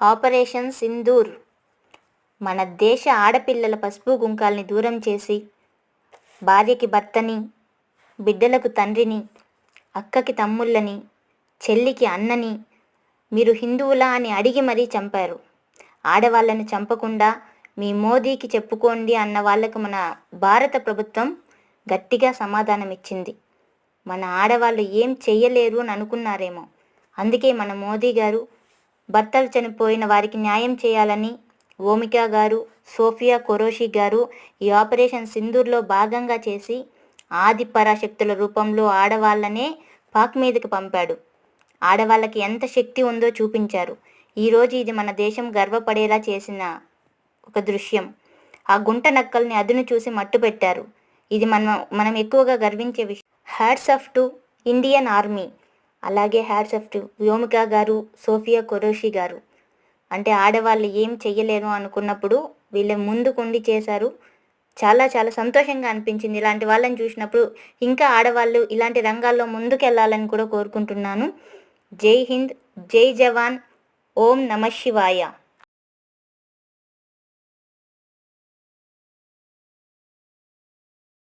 Operation Sindoor మన దేశ ఆడపిల్లల పసుపు కుంకాల్ని దూరం చేసి భార్యకి భర్తని, బిడ్డలకు తండ్రిని, అక్కకి తమ్ముళ్ళని, చెల్లికి అన్నని మీరు హిందువులా అని అడిగి మరీ చంపారు. ఆడవాళ్ళని చంపకుండా మీ మోదీకి చెప్పుకోండి అన్న వాళ్ళకు మన భారత ప్రభుత్వం గట్టిగా సమాధానం ఇచ్చింది. మన ఆడవాళ్ళు ఏం చెయ్యలేరు అని అనుకున్నారేమో. అందుకే మన మోదీ గారు భర్తలు చనిపోయిన వారికి న్యాయం చేయాలని ఓమికా గారు, సోఫియా ఖురేషీ గారు ఈ ఆపరేషన్ సింధూర్లో భాగంగా చేసి ఆది పరాశక్తుల రూపంలో ఆడవాళ్ళనే పాక్ మీదకి పంపాడు. ఆడవాళ్ళకి ఎంత శక్తి ఉందో చూపించారు. ఈరోజు ఇది మన దేశం గర్వపడేలా చేసిన ఒక దృశ్యం. ఆ గుంట నక్కల్ని అదును చూసి మట్టు పెట్టారు. ఇది మనం ఎక్కువగా గర్వించే విషయం. Hats off to Indian army. అలాగే హ్యాట్స్ ఆఫ్ టు వ్యోమికా గారు, సోఫియా ఖురేషీ గారు. అంటే ఆడవాళ్ళు ఏం చెయ్యలేరు అనుకున్నప్పుడు వీళ్ళు ముందుకుండి చేశారు. చాలా చాలా సంతోషంగా అనిపించింది ఇలాంటి వాళ్ళని చూసినప్పుడు. ఇంకా ఆడవాళ్ళు ఇలాంటి రంగాల్లో ముందుకెళ్ళాలని కూడా కోరుకుంటున్నాను. జై హింద్, జై జవాన్, ఓం నమ శివాయ.